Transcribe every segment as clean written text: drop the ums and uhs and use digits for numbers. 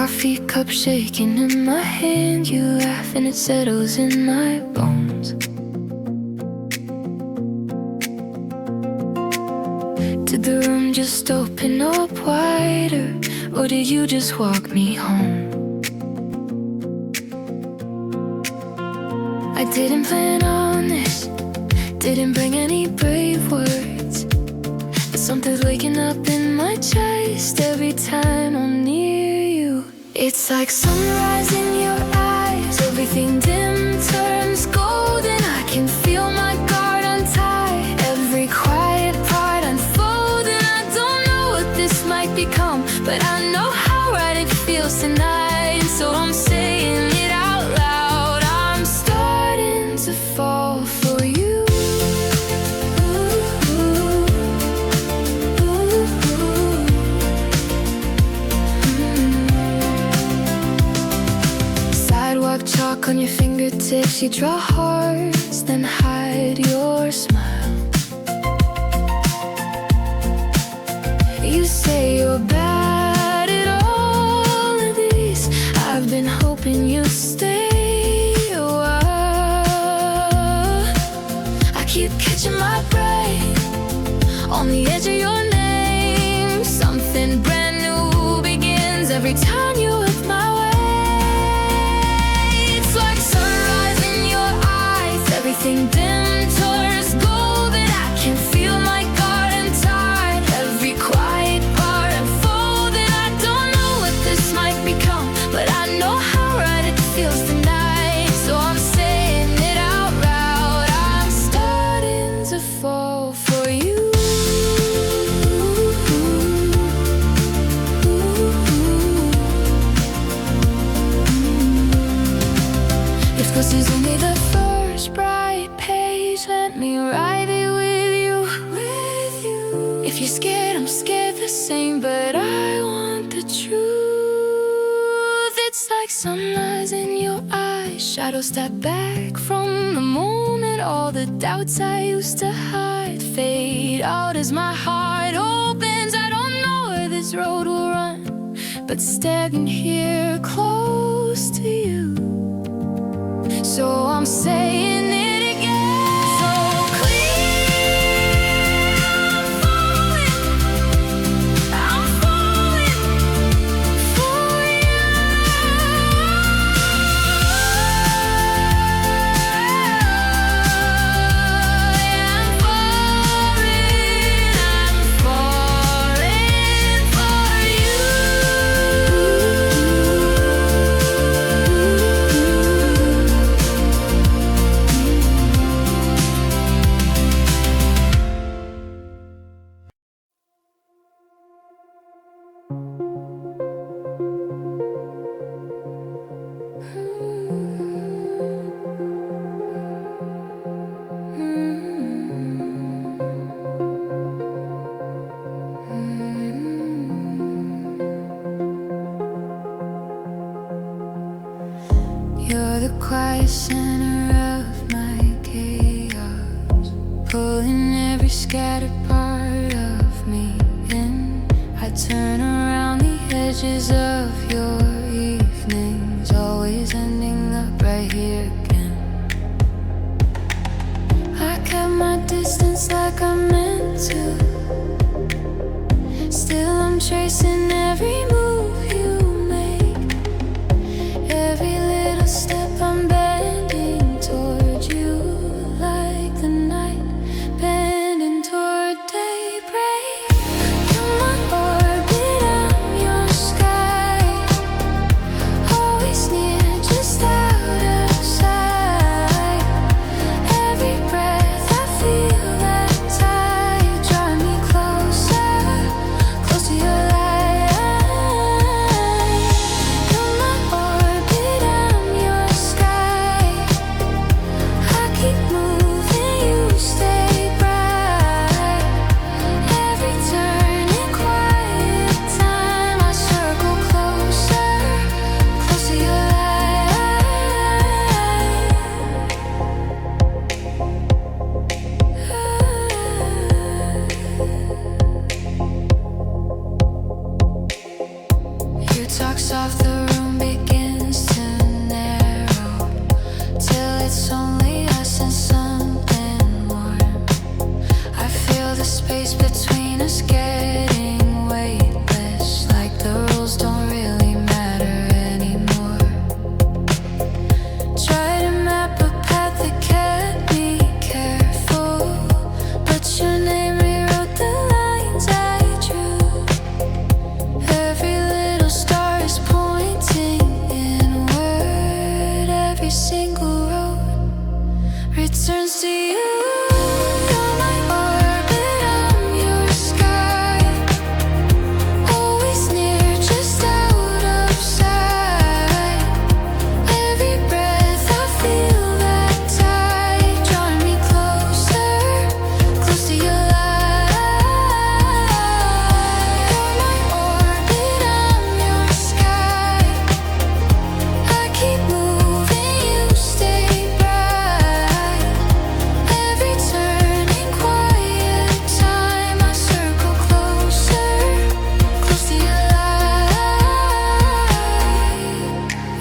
coffee cup shaking in my hand. You laugh and it settles in my bones. Did the room just open up wider, or did you just walk me home? I didn't plan on this, didn't bring any brave words, but something's waking up in my chest every time I'm near you. It's like sunrise in your eyes, everything dim turns golden. I can feel my guard untie, every quiet part unfolding. I don't know what this might become, but I know how right it feels tonight. And so I'm saying it out loud, I'm starting to fall for you. Sidewalk chalk on your fingertips, you draw hearts, then hide your smile. You say you're bad at all of these, I've been hoping you'd stay a while. I keep catching my breath on the edge of your name. Something brand new begins every time you look my way. It's like sunrise in your eyes, everything dim turns golden. I can feel my guard untie, every quiet part unfolding. I don't know what this might become, but I know how right it feels tonight. So I'm saying it out loud, I'm starting to fall for you. If this is only the first bright page, let me write it with you. If you're scared, I'm scared the same, but I want the truth. It's like sunrise in your eyes, shadows step back from the moment. All the doubts I used to hide fade out as my heart opens. I don't know where this road will run, but standing here close to you, so I'm saying it again. So clear, I'm falling for you. I'm falling for you. You're the quiet center of my chaos, pulling every scattered part of me in. I turn around the edges of your evenings, always ending up right here again. I kept my distance like I meant to, still I'm tracing every move you make, every little step I'm bending toward you, like the night bending toward daybreak. You're my orbit, I'm your sky, always near, just out of sight. Every breath I feel that tide, draw me closer, close to your light.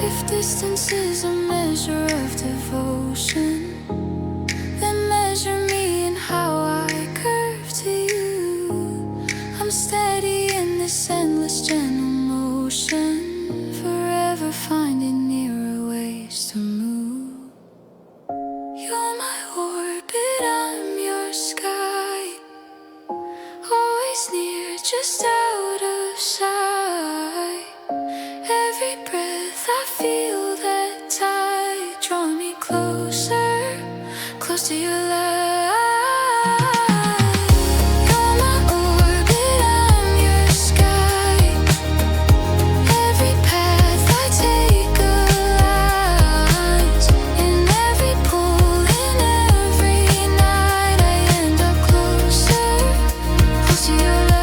If distance is a measure of devotion, then measure me in how I curve to you. I'm steady in this endless gentle motion, forever finding nearer ways to move. You're my orbit, I'm your sky, always near, just out of sight. Every breath I feel that tide, draw me closer, close to your light. You're my orbit, I'm your sky. Every path I take aligns. In every pull, in every night, I end up closer, close to your light.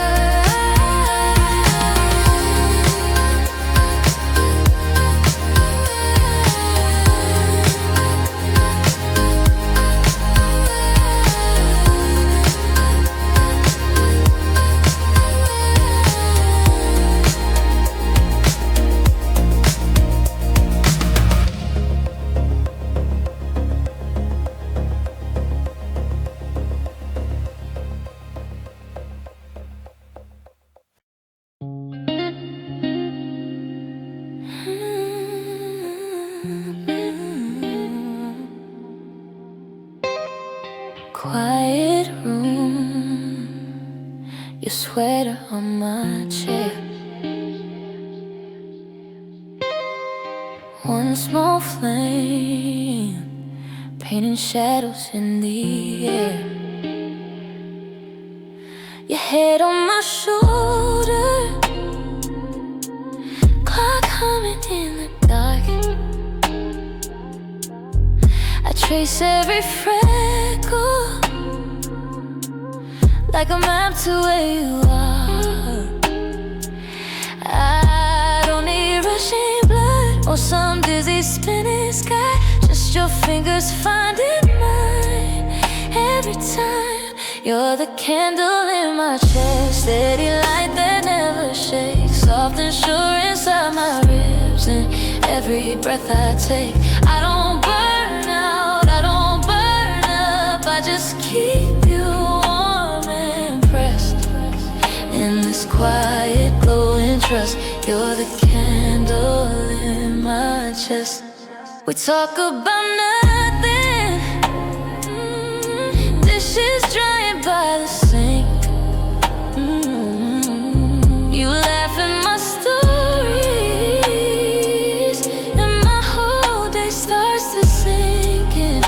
Quiet room, your sweater on my chair. One small flame, painting shadows in the air. Your head on my shoulder, clock humming in the dark. I trace every freckle, like a map to where you are. I don't need rushing blood or some dizzy spinning sky, just your fingers finding mine. Every time, you're the candle in my chest, steady light that never shakes, soft and sure inside my ribs. And every breath I take, I don't burn out, I don't burn up, I just keep you warm and pressed. In this quiet glowing trust, you're the candle in my chest. We talk about nothing, dishes drying by the sink. You laugh at my stories, and my whole day starts to sink in.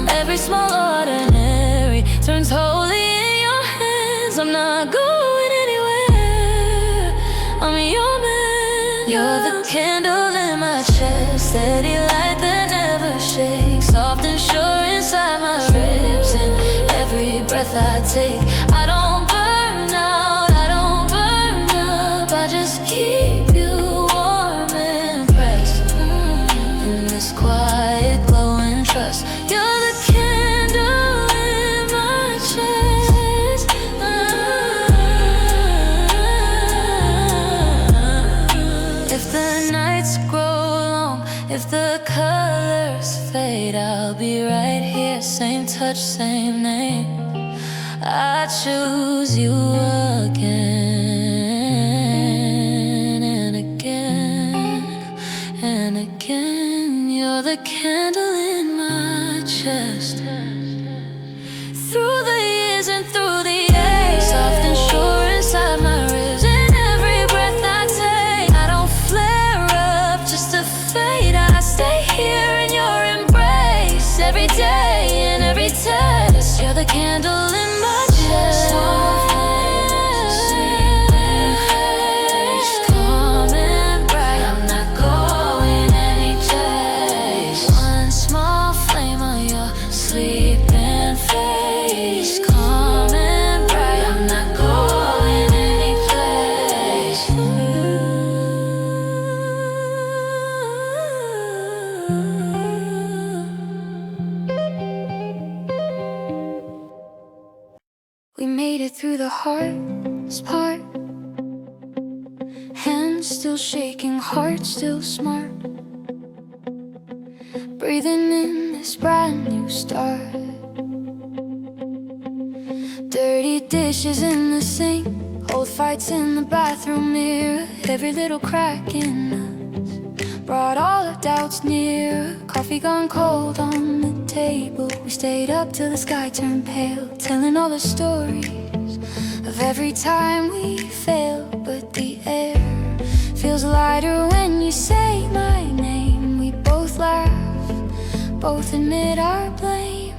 Every small ordinary turns holy in your hands. I'm not going anywhere, I'm your man. You're the candle in my chest, steady light that never shakes, soft and sure inside my ribs. And every breath I take, I don't burn out, I don't burn up, I just keep you warm and pressed. In this quiet glowing trust, you're the candle in my chest. If the nights grow long, if the colors fade, I'll be right here, same touch, same name. I choose you again and again and again. You're the candle in my chest, through the years and through the days, soft and sure inside my ribs. And every breath I take, I don't flare up just to fade, I stay here in your embrace. Every day and every test, you're the candle in my chest. Calm and bright, I'm not going any place. One small flame on your sleeping face. Calm and bright, I'm not going any place. We made it through the hardest part, hands still still shaking, heart still smart, breathing in this brand new start. Dirty dishes in the sink, old fights in the bathroom mirror. Every little crack in us brought all our doubts nearer. Coffee gone cold on the table, we stayed up till the sky turned pale, telling all the stories of every time we fail. But the air feels lighter when you say my name. We both laugh, both admit our blame.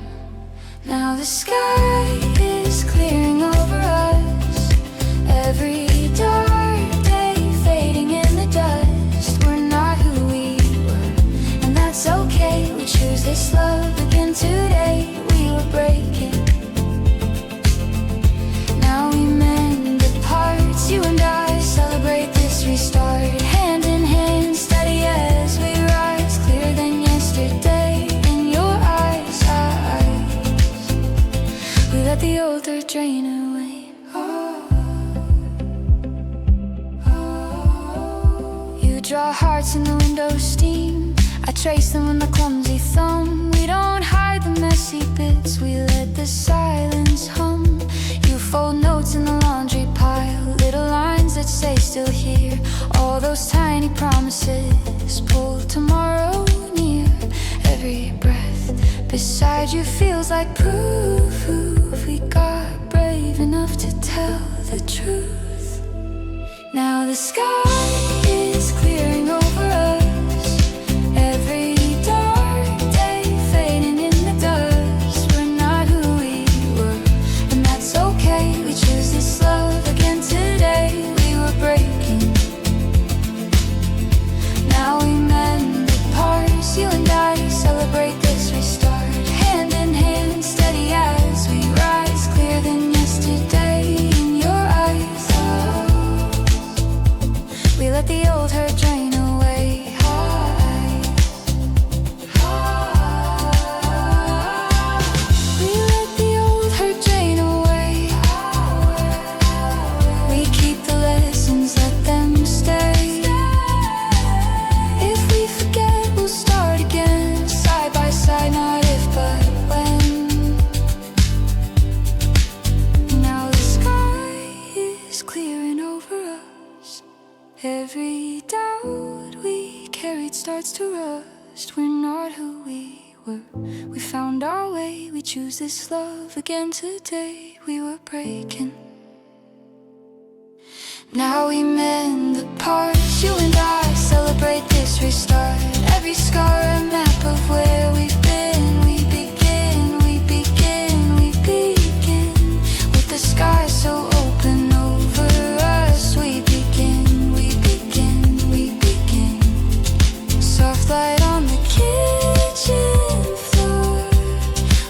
Now the sky is clearing over us, every dark day fading in the dust. We're not who we were, and that's okay. We choose this love again today. We were breaking, now we mend the parts. You and I celebrate this restart, hand in hand, steady as we rise, clearer than yesterday in your eyes. We let the old dirt drain away. You draw hearts in the window steam, I trace them with my clumsy thumb. We don't hide the messy bits, we let the silence hum. You fold notes in the laundry pile, little lines that say still here. All those tiny promises pull tomorrow near. Every breath beside you feels like proof we got brave enough to tell the truth. Now the sky is clearing over us, every dark day fading in the dust. We're not who we were, and that's okay. We choose this love again today. We were breaking, now we mend the parts. You and I celebrate this restart, hand in hand, steady as we rise, clearer than yesterday in your eyes. We let the old hurt drain away. We let the old hurt drain away. We keep the lessons, let them stay. If we forget, we'll start again, side by side, not if but when. Now the sky is clearing over us, every doubt we carried starts to rust. We're not who we were, we found our way. We choose this love again today. We were breaking, now we mend the parts. You and I celebrate this restart, every scar a map of where we've been. We begin, we begin, we begin, with the sky so open over us. We begin, we begin, we begin. Soft light on the kitchen floor,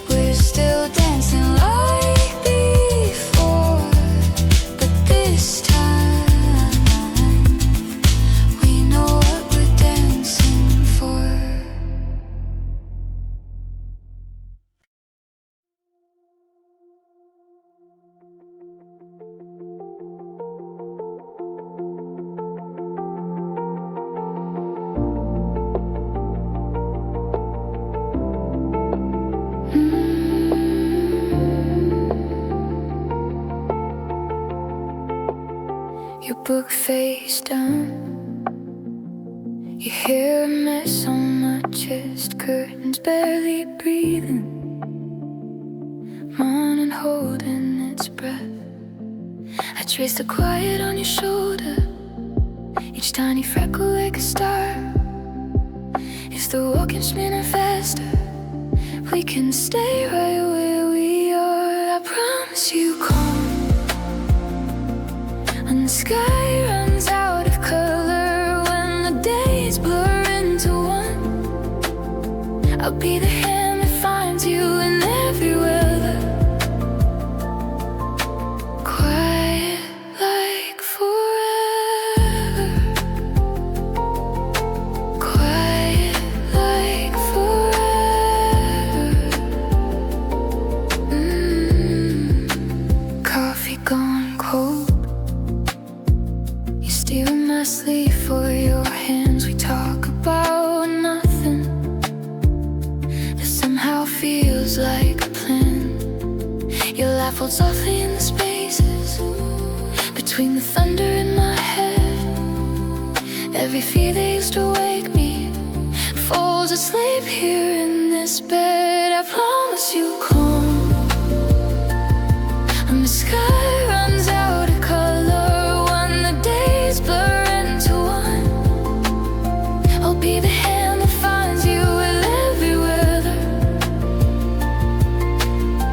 we're still dancing like before. But this time, we know what we're dancing for. Your book face down, your hair a mess on my chest, curtains barely breathing, morning holding its breath. I trace the quiet on your shoulder, each tiny freckle like a star. If the walk can spin faster, we can stay right where we are. I promise you calm, and the sky runs out of color when the days blur into one. I'll be the hand that finds you in every weather, quiet like forever, quiet like forever. Coffee gone cold, you steal my sleep for I float softly in the spaces between the thunder in my head. Every fear that used to wake me falls asleep here in this bed. I promise you calm, and the sky runs out of color when the days blur into one. I'll be the hand that finds you in every weather,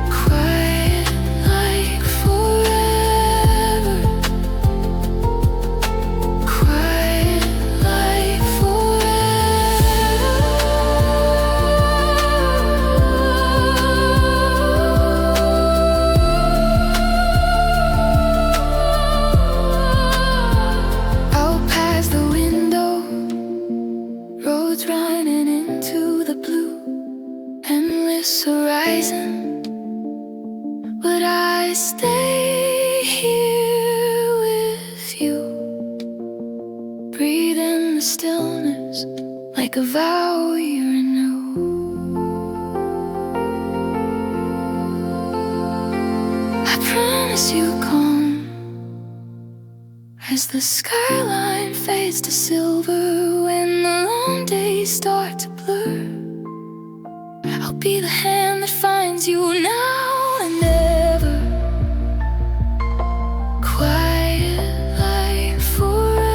quiet like forever, quiet like out past the window, roads running into the blue, endless horizon. But I stay here with you, breathe in the stillness like a vow you renew. I promise you calm as the skyline fades to silver when the long days start to blur. I'll be the hand that finds you now and ever, quiet like forever,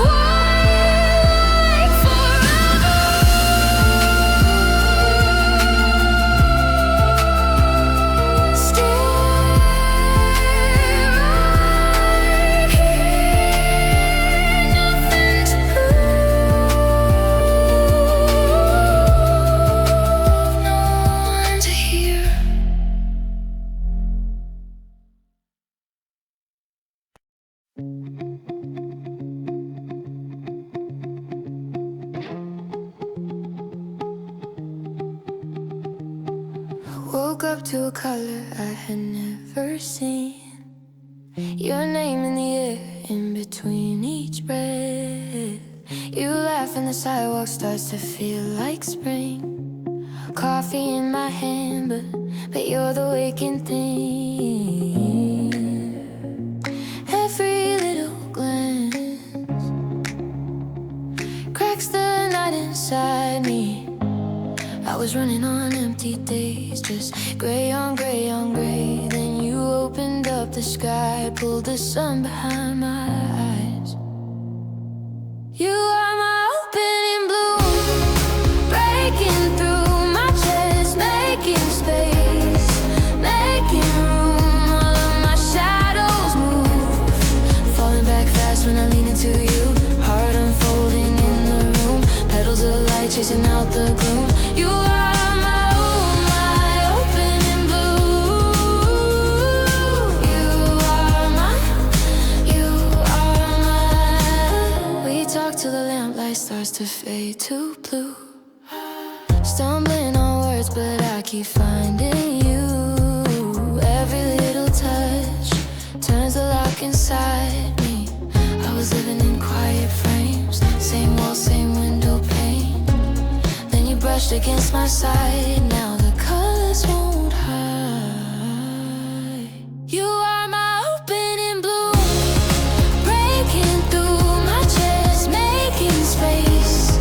quiet like forever. Stay right here, nothing to prove, no one to hear. Woke up to a color I had never seen. Your name in the air, in between each breath. You laugh and the sidewalk starts to feel like spring. Coffee in my hand, but you're the waking thing. Every little glance cracks the night inside me. I was running on empty days, just gray on gray on gray. Then you opened up the sky, pulled the sun behind my eyes. You are my opening bloom, breaking through my chest, making space, making room. All of my shadows move, falling back fast when I lean into you. Heart unfolding in the room, petals of light chasing out the gloom. You are my opening bloom. You are my. We talk till the lamplight starts to fade to blue. Stumbling on words, but I keep finding you. Every little touch turns the lock inside me. I was living in quiet frames, same wall, same window pane. Then you brushed against my side, now the colors won't hide. You are my opening bloom, breaking through my chest, making space,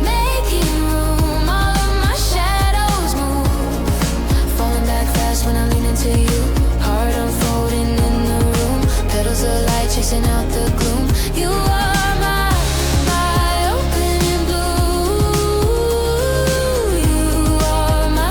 making room. All of my shadows move, falling back fast when I lean into you. Heart unfolding in the room, petals of light chasing out the gloom. You are my opening blue. You are my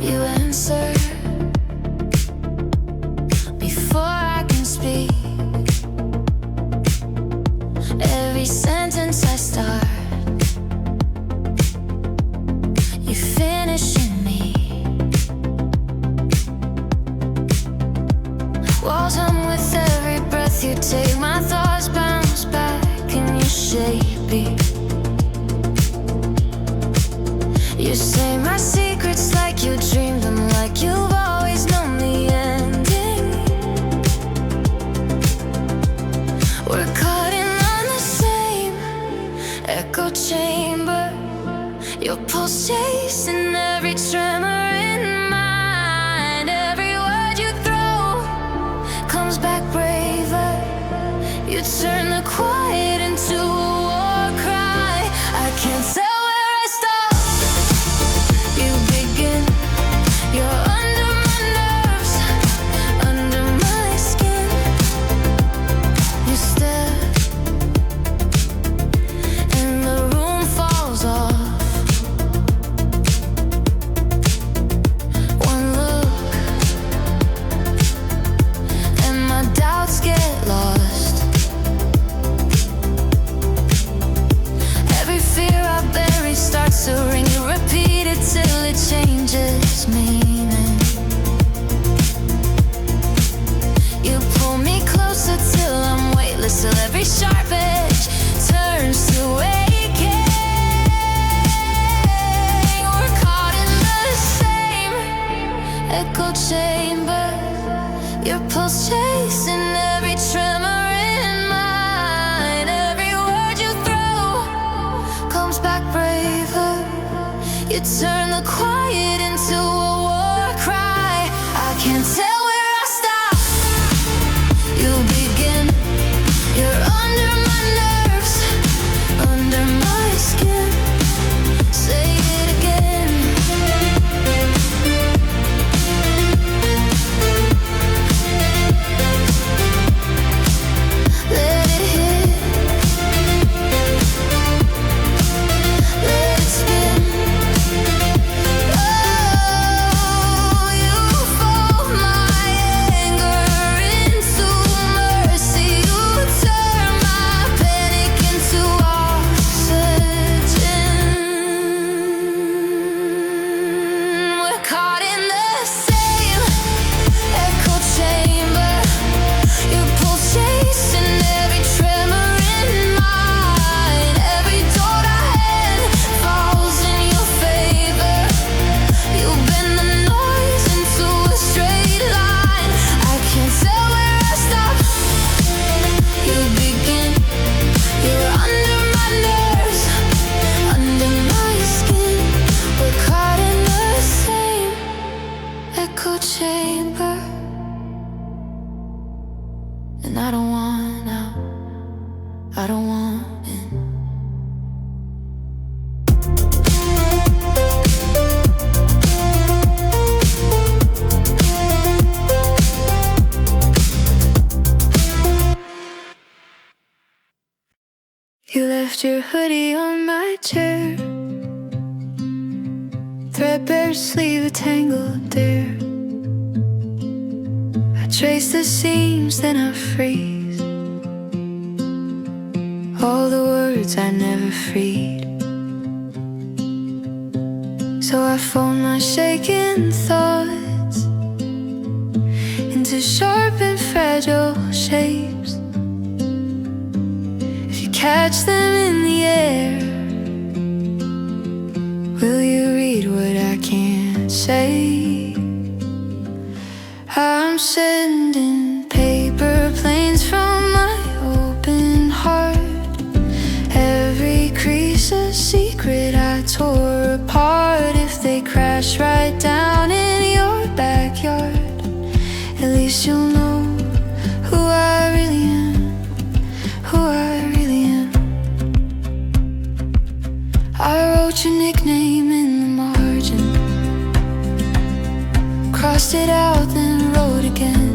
You answer before I can speak. Every sentence I start, you finish in me. Walls hum with every breath you take. My thoughts bounce back and you shape me. You say my secrets like you dreamed them, like you've always known the ending. We're caught in on the same echo chamber. Your pulse chasing every tremor in mine. Every word you throw comes back braver. You turn the quiet into a war cry. I can't tell. Till every sharp edge turns to aching. We're caught in the same echo chamber. Your pulse chasing every tremor in mine. Every word you throw comes back braver. You turn the quiet into a war cry. I can't tell where I stop. You begin. You're under my nerves, under my skin. Say it again. Let it hit. Let it spin. Oh, you fold my anger into mercy. You turn my panic into oxygen. We're caught in the same echo chamber. Your pulse chasing every tremor in mine. Every door I had falls in your favor. You bend the noise into a straight line. I can't tell where I stop. You begin. You're under my nerves, under my skin. We're caught in the same echo chamber. And I don't want out. I don't want in. You left your hoodie on my chair, threadbare sleeve, a tangled dare. I trace the seams, then I freeze. All the words I never freed. So I fold my shaken thoughts into sharp and fragile shapes. If you catch them in the air, will you read what I can't say? I'm sending paper planes from my open heart. Every crease a secret I tore apart. If they crash right down in your backyard, at least you'll know who I really am, who I really am. I wrote your nickname in the margin, crossed it out, then wrote again.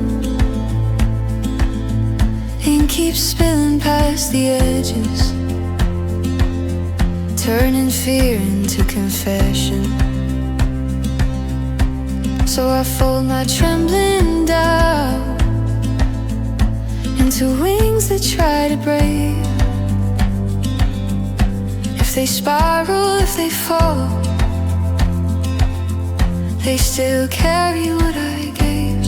Ink keeps spilling past the edges, turning fear into confession. So I fold my trembling doubt into wings that try to break. If they spiral, if they fall, they still carry what I gave.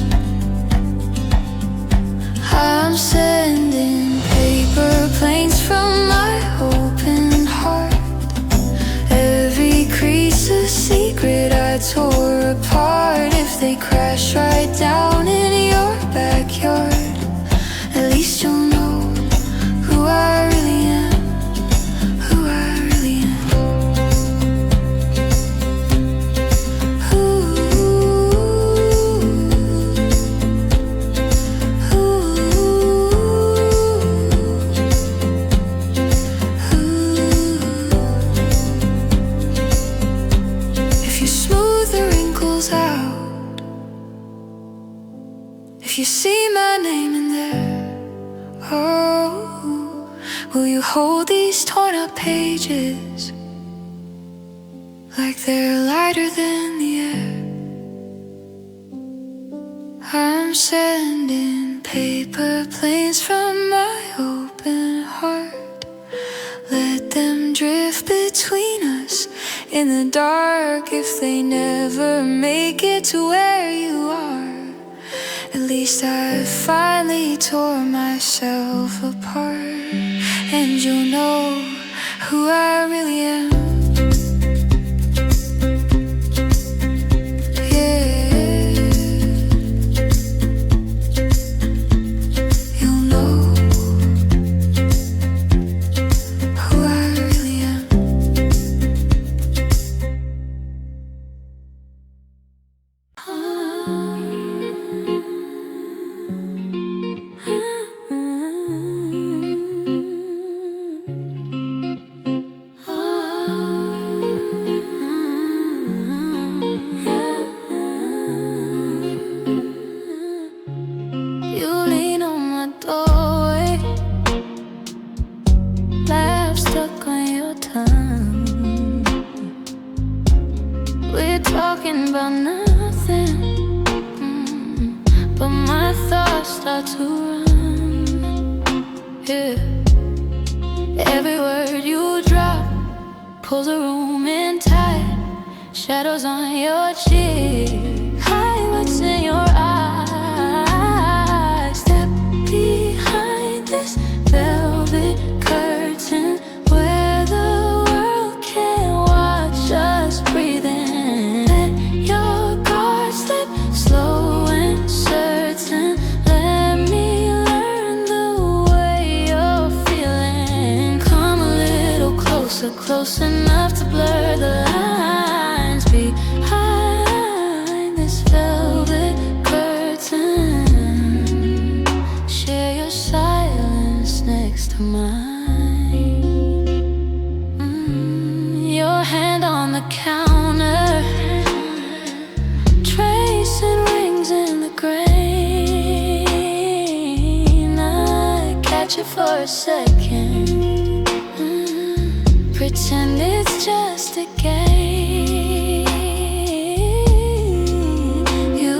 I'm sending paper planes from my open heart. Every crease a secret I tore apart. If they crash right down in your backyard, at least you'll know who I really am, who I really am. Ooh, ooh, ooh. If you smooth the wrinkles out, if you see my name in there, oh, will you hold these torn up pages like they're lighter than the air? I'm sending paper planes from my open heart. Let them drift between us in the dark. If they never make it to where you are, at least I finally tore myself apart. And you'll know who I really am. Yeah, you'll know who I really am. You lean on my doorway, laugh stuck on your tongue. We're talking about nothing, but my thoughts start to run. Yeah, every word you drop pulls a room in tight. Shadows on your cheek, hide what's in your eyes. Step behind this velvet curtain where the world can't watch us breathing. Let your guard slip, slow and certain. Let me learn the way you're feeling. Come a little closer, close enough to blur the lines behind this velvet curtain. Share your silence next to mine. Your hand on the counter, tracing rings in the grain. I catch it for a second, pretend it's just a game. You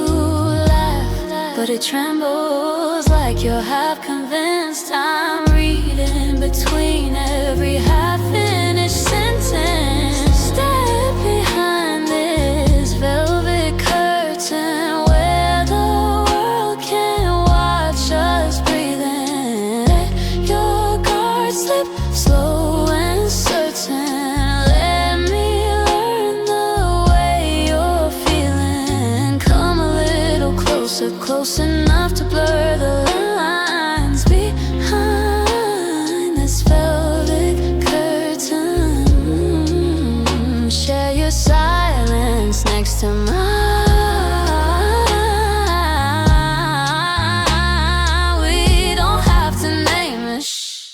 laugh, but it trembles like you're half convinced. I'm reading between every half-finished sentence. Step behind this velvet curtain where the world can't watch us breathing. Let your guard slip, slow and certain. Let me learn the way you're feeling. Come a little closer, close enough to blur the lines behind this velvet curtain. Share your silence next to mine. We don't have to name it.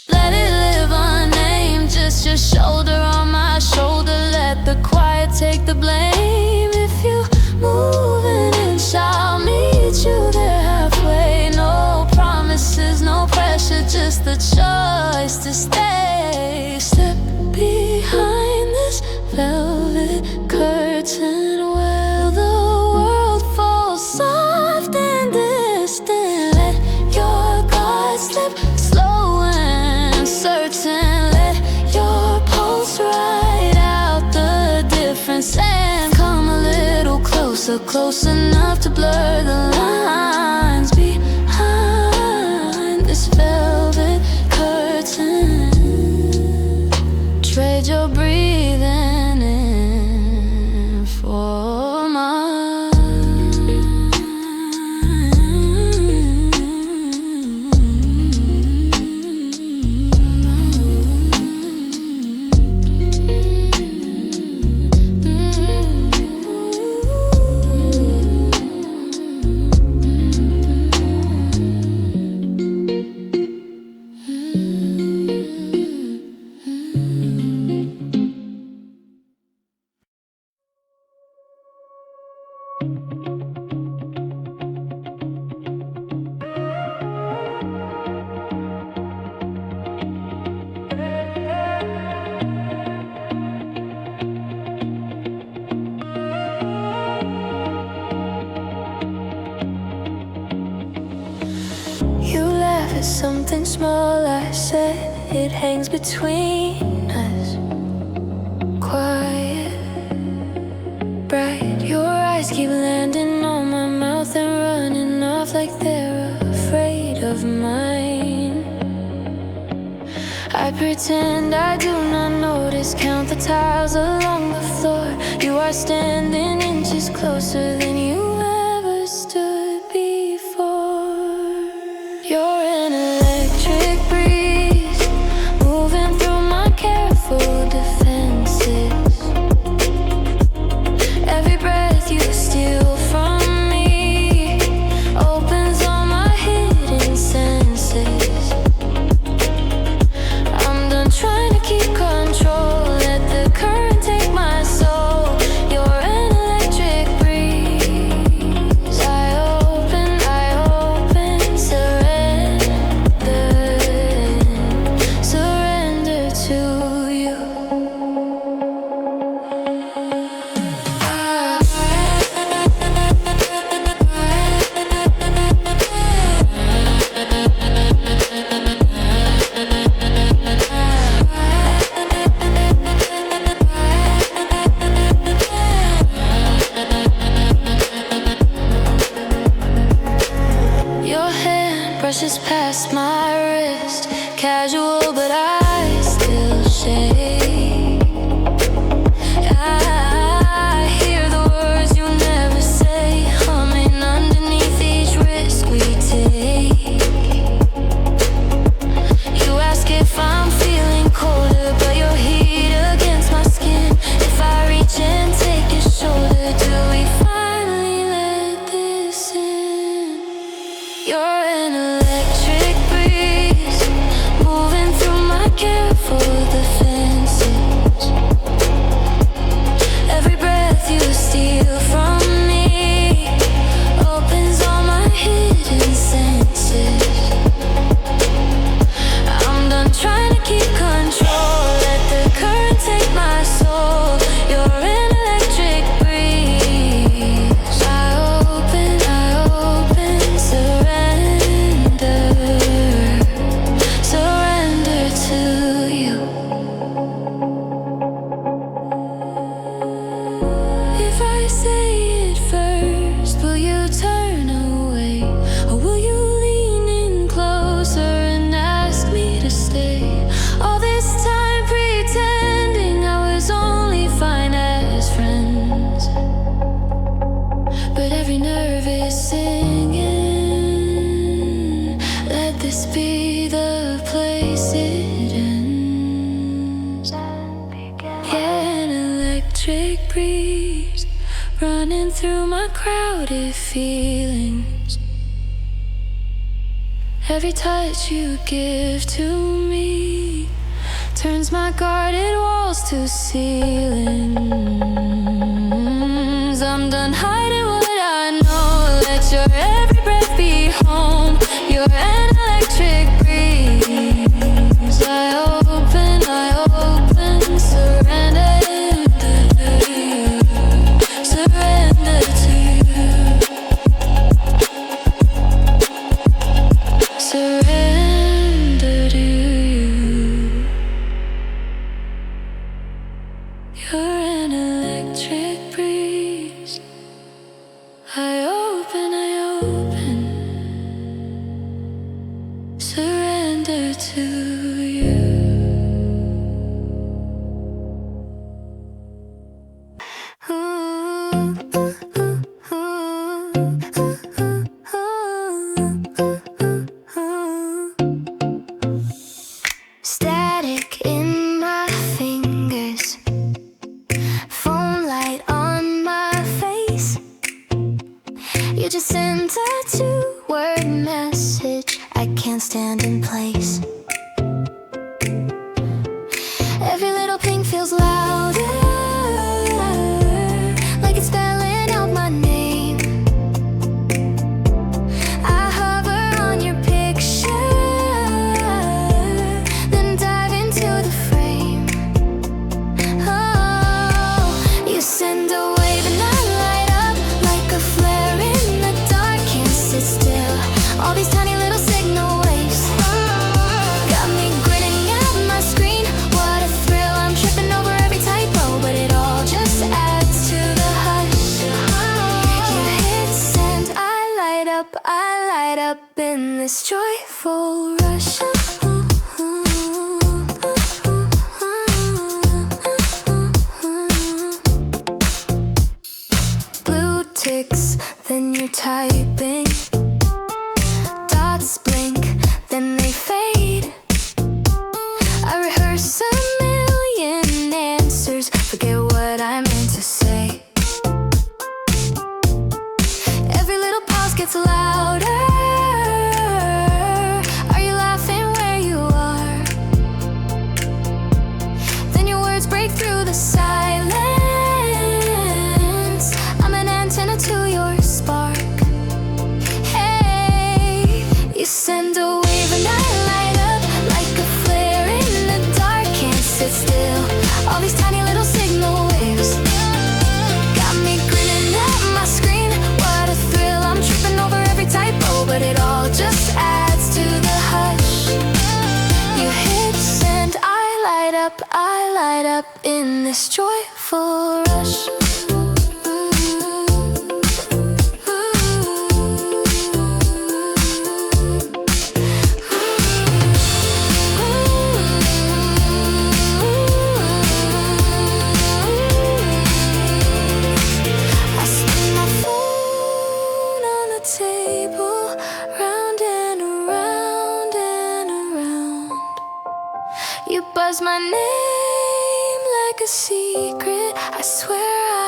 Let it live unnamed. Just your shoulder on my shoulder. Let the quiet take the blame. If you move an inch, I'll meet you there halfway. No promises, no pressure, just the choice to stay. Step behind this velvet curtain where the world falls close enough to blur the lines behind this velvet curtain. Trade your breathing in for mine. Something small, I said, it hangs between us. Quiet, bright, your eyes keep landing on my mouth and running off like they're afraid of mine. I pretend I do not notice, count the tiles along the floor. You are standing inches closer than you ever stood before. You're an electric breeze moving through my careful defenses. Every breath you steal from me opens all my hidden senses. I'm done trying to keep control, let the current take my soul. You're an electric breeze. I open, surrender to you. Your hand brushes past my wrist, casual but I still shake. I hear the words you never say, humming underneath each risk we take. You ask if I'm feeling colder, but your heat against my skin. If I reach and take your shoulder, do we finally let this in? You're an electric breeze moving through my careful defenses. Every breath you steal from me opens all my hidden senses. I'm done trying to keep control, let the current take my soul. You're an electric breeze. I open, surrender to you. If I say it first, will you turn away? Or will you lean in closer and ask me to stay? All this time pretending I was only fine as friends, but every nerve is singing, let this be the place it ends. Yeah, an electric breeze running through my crowded feelings. Every touch you give to me turns my guarded walls to ceilings. I'm done hiding what I know, let your every breath be home. You're an electric breeze. I open, surrender to you. Surrender to you. You're an electric breeze in this joyful rush. Blue ticks, then you're typing. Dots blink, then they fade. I rehearse a million answers, forget what I meant to say. Every little pause gets louder. Are you laughing where you are? Then your words break through the silence. I'm an antenna to your spark. Hey, you send a wave and I light up like a flare in the dark. Can't sit still, all these tiny little signal waves got me grinning at my screen. What a thrill, I'm tripping over every typo, but it all just adds to the hush. You hit send, I light up in this joyful rush. Table, round and around and around. You buzz my name like a secret. I swear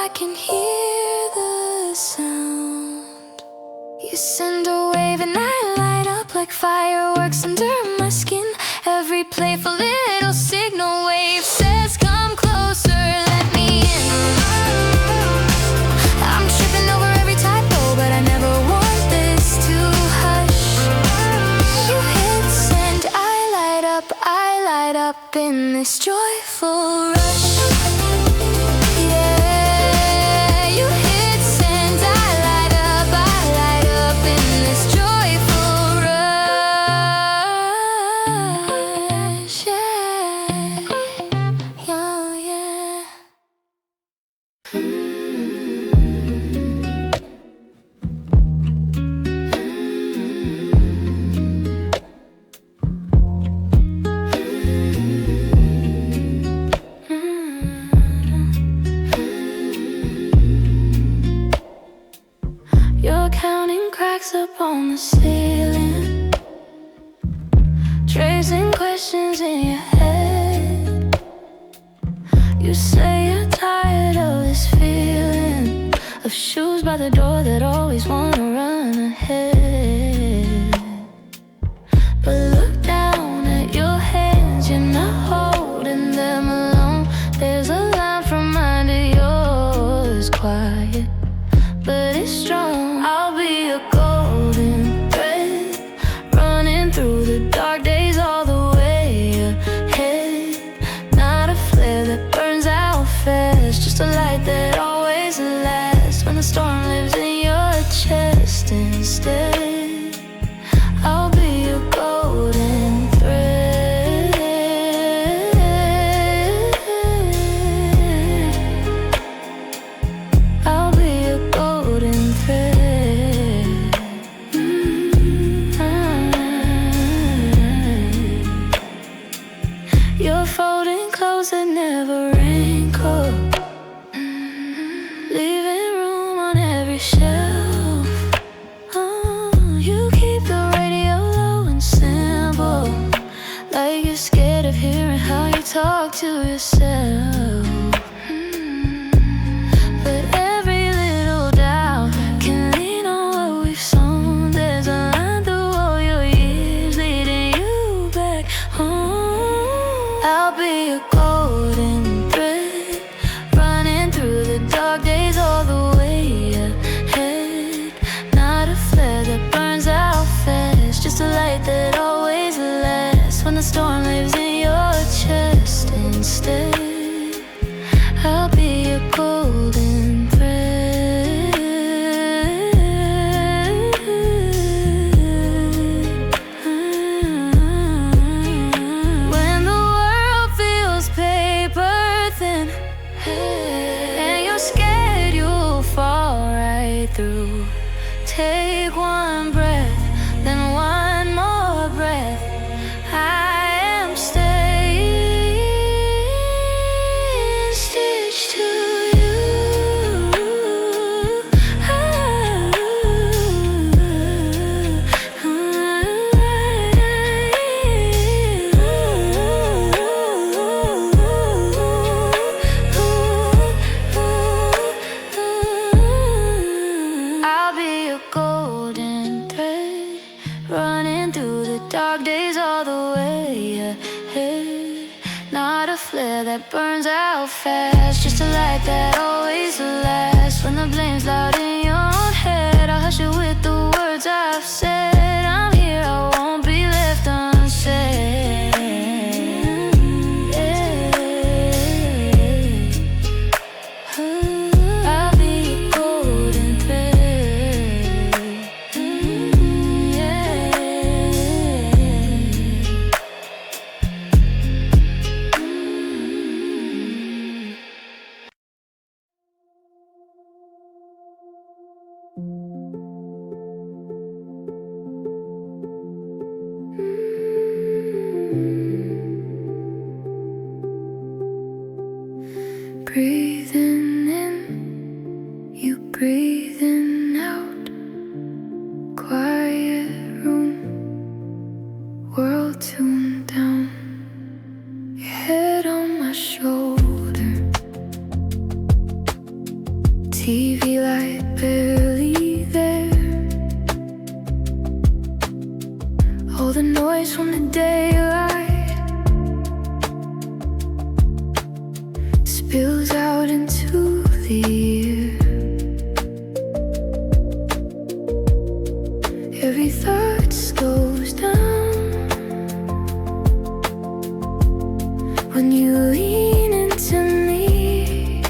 I can hear the sound. You send a wave and I light up like fireworks under my skin. Every playful little signal wave says come closer, let me in. I'm tripping over every typo, but I never want up in this joyful rush. Yeah, you hit send, I light up in this joyful rush. Yeah, yeah, yeah. You're counting cracks up on the ceiling, tracing questions in your head. You say you're tired of this feeling, of shoes by the door that always wanna run ahead. But look down at your hands, you're not holding them alone. There's a line from under yours, quiet, but it's strong. I'll be a golden thread running through the dark days all the way ahead. Not a flare that burns out fast, just a light that always lasts. When the storm lives in your chest instead, I'll be a golden thread. I'll be a golden thread. You're folding clothes that never wrinkle, leaving room on every shelf. You keep the radio low and simple, like you're scared of hearing how you talk to yourself. But every little doubt can lean on what we've sown. There's a line through all your years leading you back home. I'll be a golden thread running through the dark days all the way ahead. Not a flare that burns out fast, just a light that always lasts. When the storm lives in your chest instead, I'll be a golden thread. When the world feels paper thin and you're scared you'll fall right through, take one breath, then one not a flare that burns out fast. Just a light that always lasts. When the blame's loud in your own head, I'll hush it with the words I've said. I'm here, I won't be left unsaid. I'll be a golden thread. Breathing in, you breathing out. Quiet room, world tuned down. Your head on my shoulder, TV light barely there. All the noise from the daylight spills out into the air. Every thought slows down when you lean into me,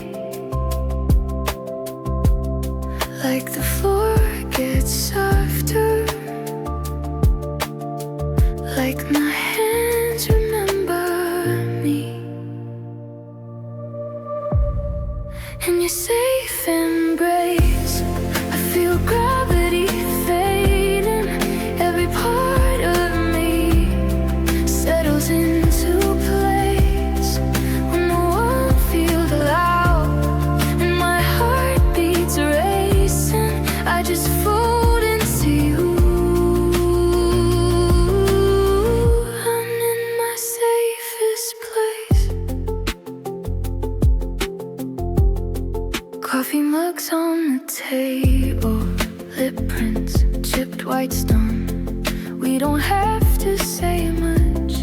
like the floor gets softer, like my hands remember me. In your safe embrace, I feel gravity fading. Every part of me settles into place. When the world feels loud and my heart beats racing, I just fold into you. I'm in my safest place. Coffee mugs on the table, lip prints, chipped white stone. We don't have to say much,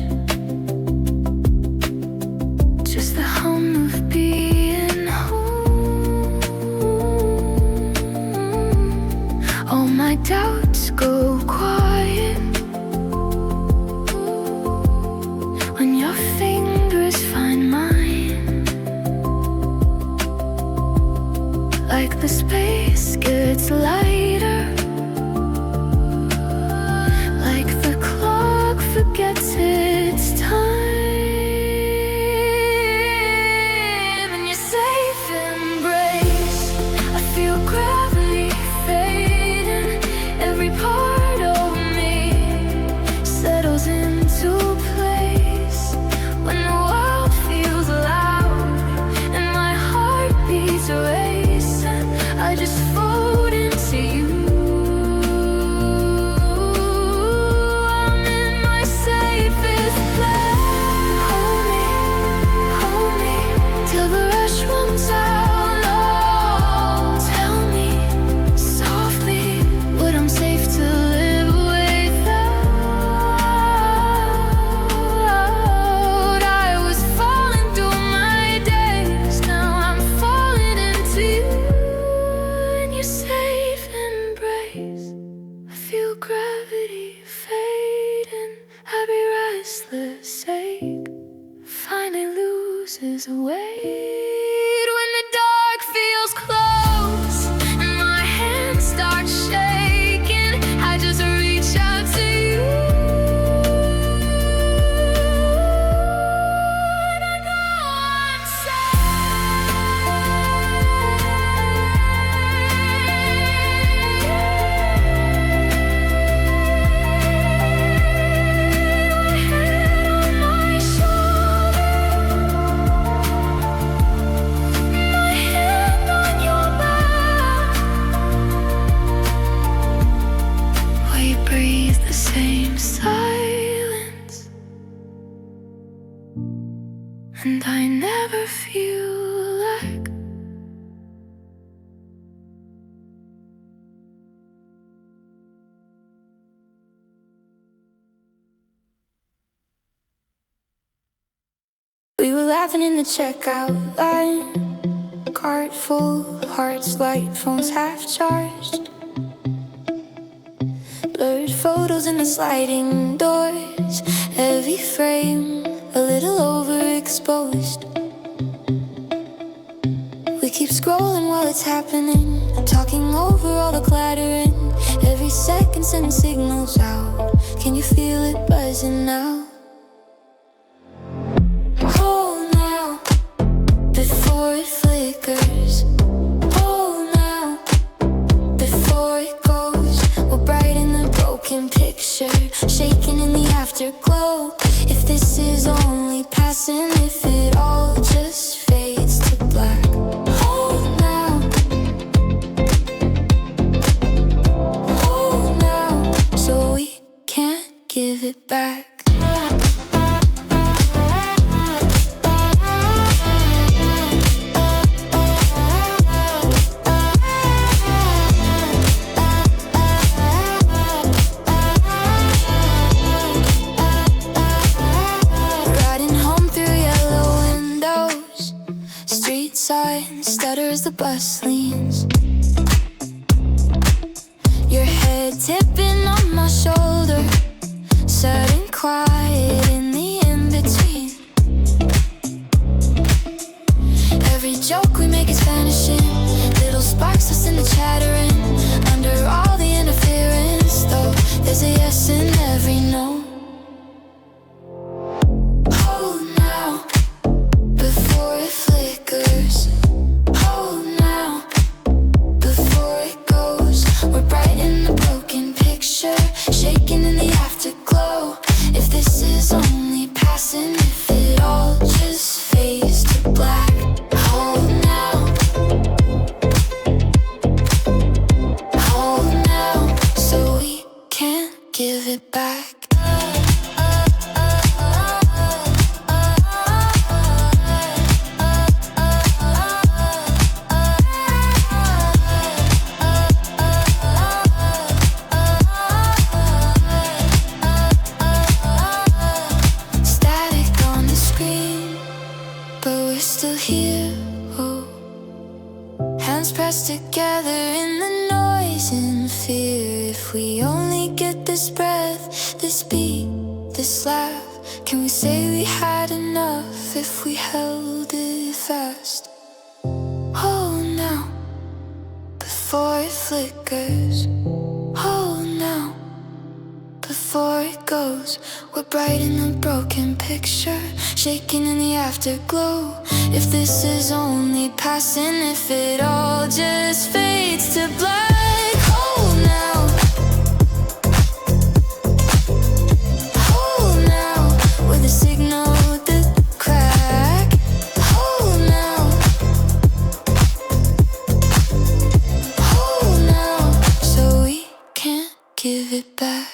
just the hum of being home. All my doubts go quiet when your fingers find mine. Like the space gets lighter, like the clock forgets its time. In your safe embrace, I feel gravity fading. Every part of me settles into place. When the world feels loud and my heart beats racing, I just fold into you. I'm in my safest place. Hold me, till the rush runs out. Oh, tell me softly what I'm safe to live without. I was falling through my days, now I'm falling into you. In your safe embrace, I feel gravity fading. Happy restless ache finally loses weight. When the dark feels close and my hands start shaking, I just reach out to you. And I know I'm and I never feel like We were laughing in the checkout line, cart full, hearts light, phones half charged. Blurred photos in the sliding doors, heavy frame, a little overexposed. We keep scrolling while it's happening, talking over all the clattering. Every second sending signals out. Can you feel it buzzing now? Hold now, before it flickers. Hold now, before it goes. We're bright in the broken picture, shaking in the afterglow. If this is only passing, if it all just fades to black. Hold now, hold now, so we can't give it back. Stutters, the bus leans. Your head tipping on my shoulder, sudden quiet in the in-between. Every joke we make is vanishing, little sparks lost in the chattering. Under all the interference, though, there's a yes in every no. Hold now, before it flickers. Shaking in the afterglow. If this is only passing, if it all just fades to black. Hold now, hold now, so we can't give it back. Pressed together in the noise and fear. If we only get this breath, this beat, this laugh, can we say we had enough if we held it fast? Hold now, before it flickers. Hold now, before it goes. We're bright in the broken picture, shaking in the afterglow. If this is only passing, if it all just fades to black. Hold now, hold now, with a signal that crack. Hold now, so we can't give it back.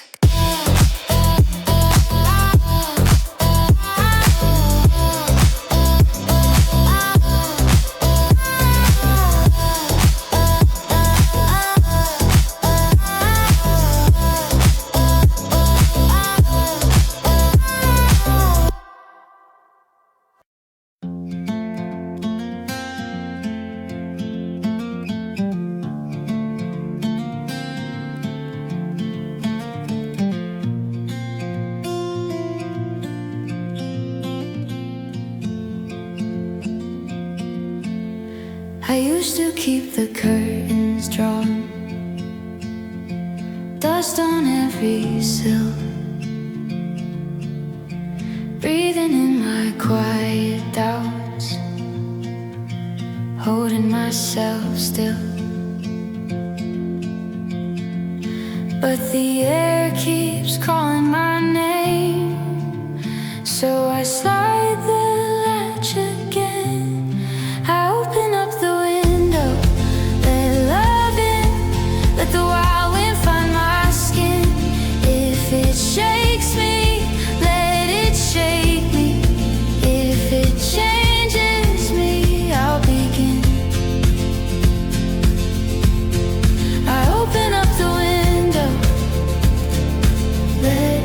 I used to keep the curtains drawn, dust on every sill, breathing in my quiet doubts, holding myself still. But the air keeps calling my name, so I slide the latch again. I open up the window, let love in, let the wild wind find my skin. If it shakes me, let it shake me. If it changes me, I'll begin. I open up the window, let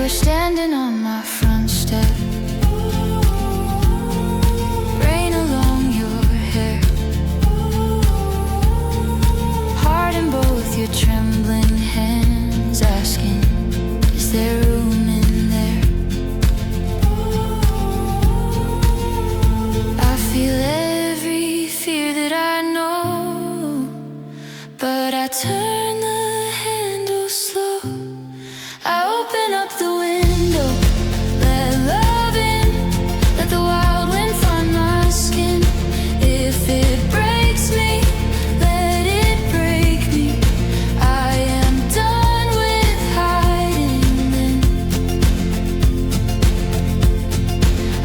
were standing on my front step, rain along your hair, heart in both your trembling hands, asking, is there room in there? I feel every fear that I know, but I turn the handle slow. I open up the window, let love in, let the wild wind find my skin. If it breaks me, let it break me. I am done with hiding then.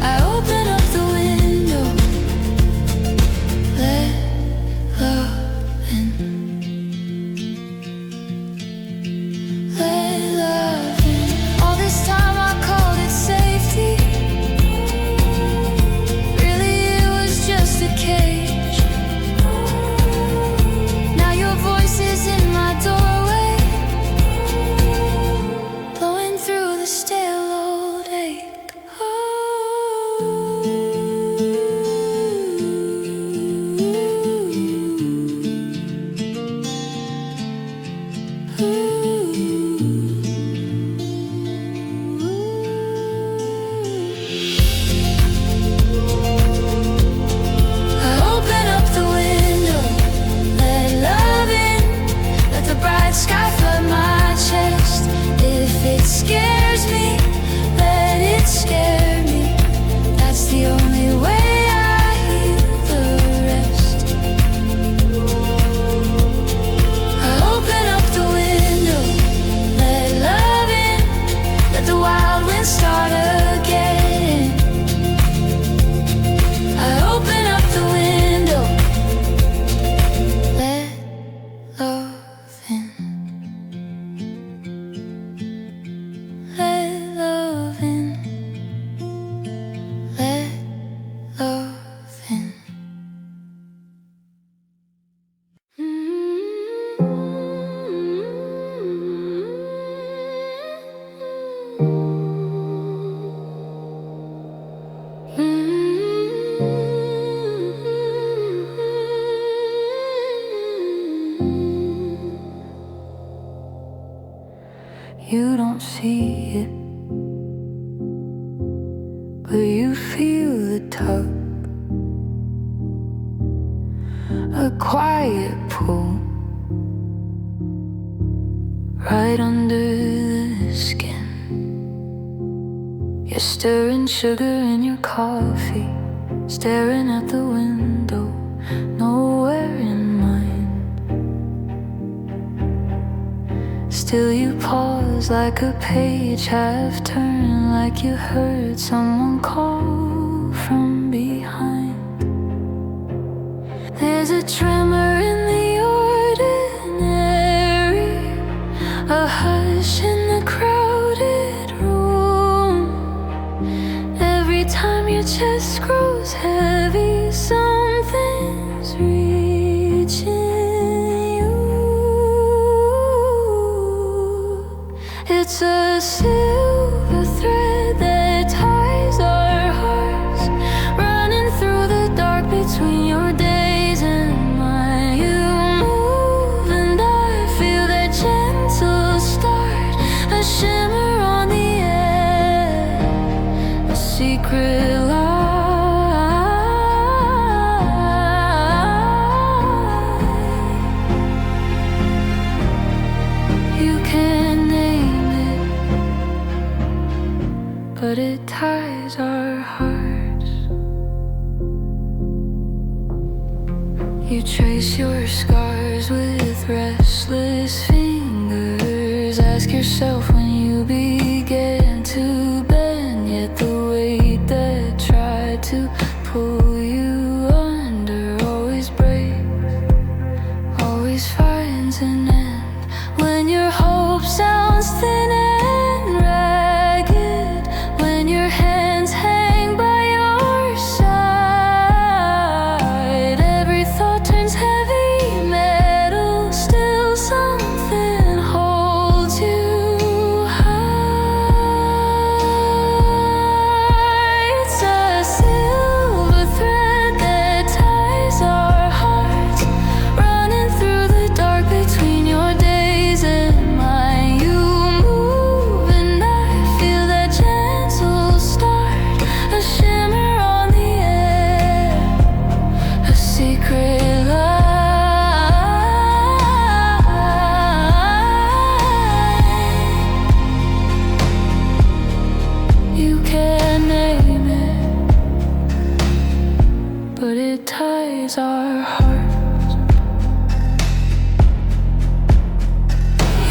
I open up the window, let love in. Let love in. All this time I called it safety. Really it was just a cage. Now your voice is in my doorway, blowing through the stale old ache. I open up the window, let love in, let the bright sky flood my chest. If it scares me, let it scare me. That's the only way I heal the rest. I open up the window, let love in, let the wild wind start again. I open up the window, let love in. Let love in. Let love in. You don't see it, but you feel the tug, a quiet pull right under the skin. You're stirring sugar in your coffee, staring at the window, nowhere in mind. Still you pause like a page half turned, like you heard someone call from behind. There's a tremor in the ordinary, a hush in the crowded room. Every time your chest grows heavy, something's reaching you. It's a silver thread that ties our hearts, running through the dark between your days and mine. You move and I feel that gentle start, a shimmer on the air, a secret light. You can't name it, but it ties our hearts. You trace your scars with restless fingers. Ask yourself when you began to bend, yet the weight that tried to pull you under always breaks, always finds an end. When your hope sounds thin and ragged, when your hands hang by your side, every thought turns heavy metal, still something holds you. ties our hearts.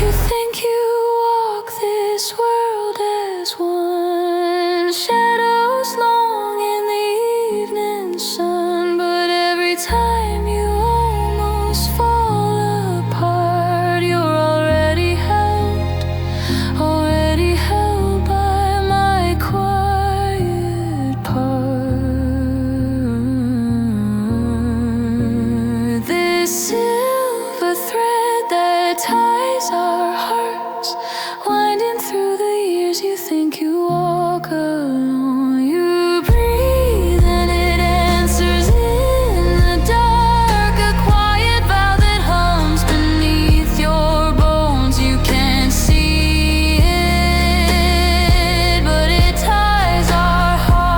You think you walk this world as one, shadows long in the evening sun, but every time you almost fall apart, you're already held by my quiet part. This silver thread that ties our hearts, winding through the years. You think you walk alone, you breathe and it answers in the dark, a quiet vow that hums beneath your bones. You can't see it, but it ties our hearts.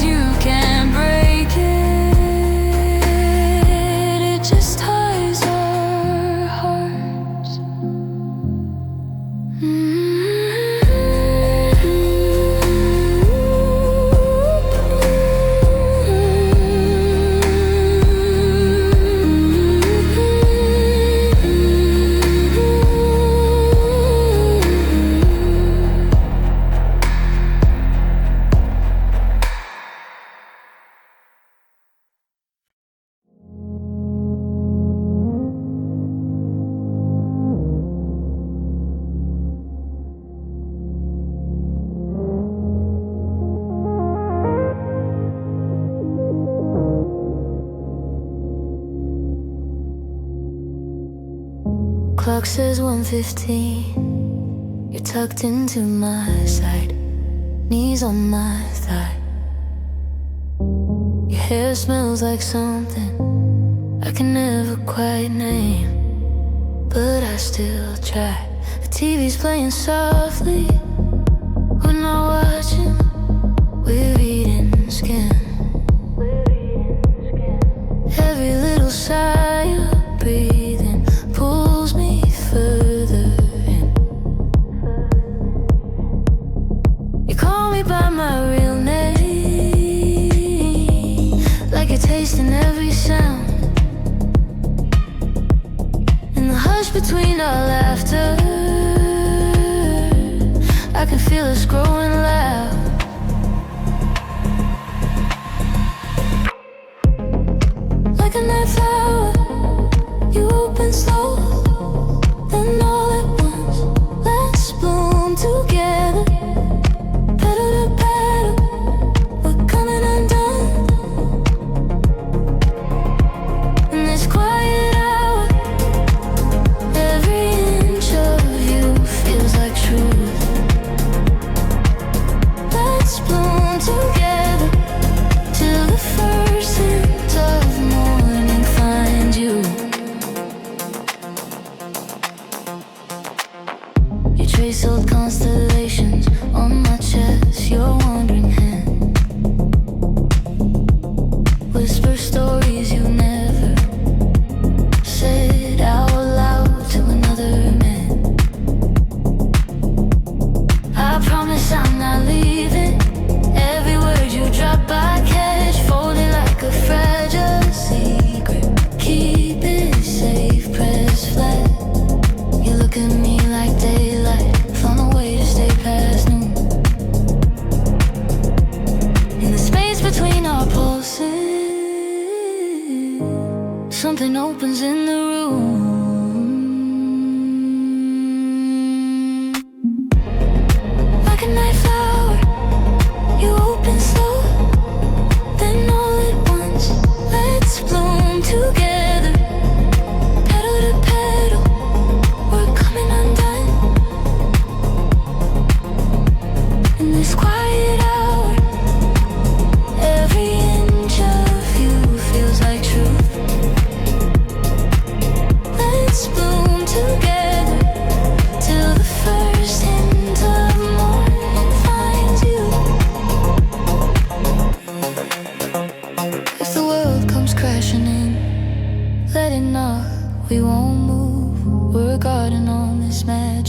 You can't break it, it just ties our hearts. Clock says 1:15. You're tucked into my side, knees on my thigh. Your hair smells like something I can never quite name, but I still try. The TV's playing softly, we're not watching, we're eating skin. Every little sigh you're breathing pulls me further in. You call me by my real name, like you're tasting every sound. In the hush between our laughter, I can feel us growing loud. Like a night flower, you open slow, then all at once, let's bloom together. Pedal to pedal, we're coming undone. In this quiet hour, every inch of you feels like truth. Let's bloom together till the first hint of morning finds you. You trace old constellations on my chest, your wandering hand. Whisper stories you never said out loud to another man. I promise I'm not leaving. Every word you drop I catch, folded like a fragile secret. Keep it safe, press flat. You look at me like daylight, found a way to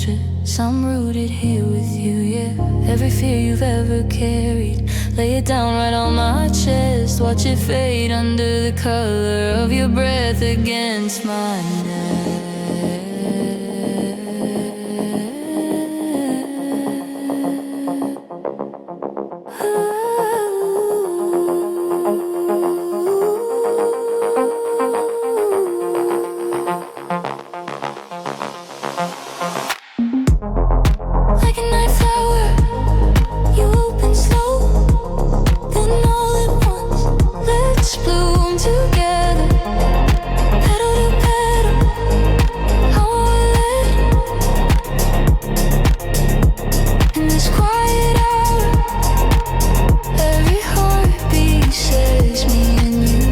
fortress, I'm rooted here with you, yeah. Every fear you've ever carried, lay it down right on my chest. Watch it fade under the color of your breath against my neck. Like a night flower, you open slow, then all at once, let's bloom together. Petal to petal, how will it? In this quiet hour, every heartbeat says me and you.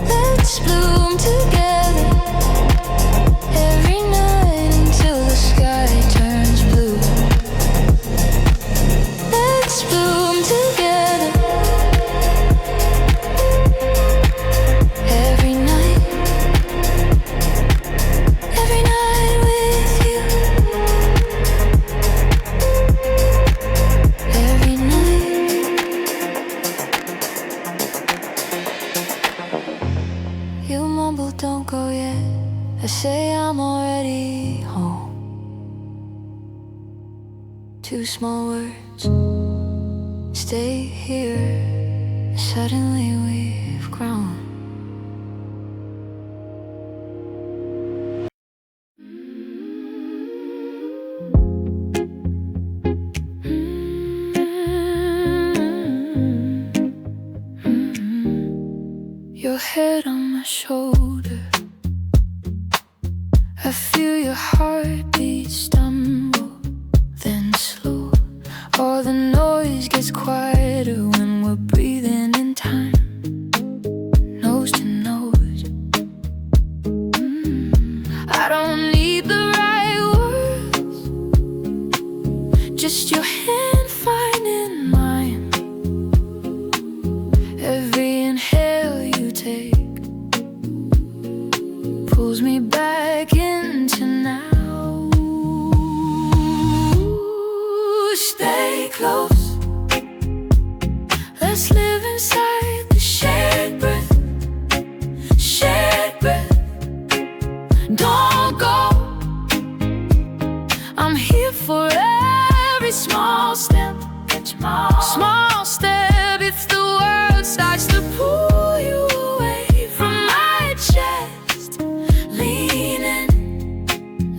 Let's bloom together. Every night until the sky turns blue. Let's bloom together. Every night with you. Every night. You mumble, don't go yet. I say I'm already home. Two small words, stay here. Suddenly we've grown. Your head on my shoulder, I feel your heartbeat stumble, then slow. All the noise gets quieter when we're breathing in time, nose to nose. I don't need the right words, just your hand finding mine. Every inhale you take pulls me back into now. Stay close, let's live inside the shared breath. Shared breath, don't go. I'm here for every small step. Small step, if the world starts to pull you away from my chest, lean in,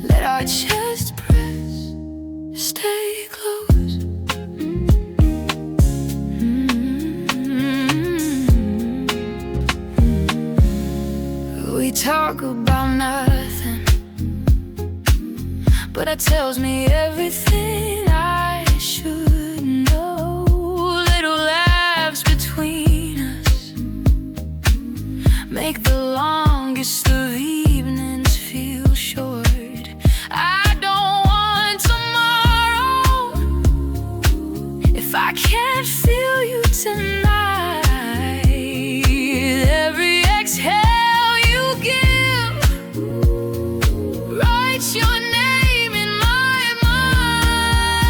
let our chest press. Stay close. We talk about nothing, but it tells me everything I should know. Little laughs between us make the longest of evenings feel short. I don't want tomorrow if I can't feel you tonight. Every exhale you give writes your name in my mind.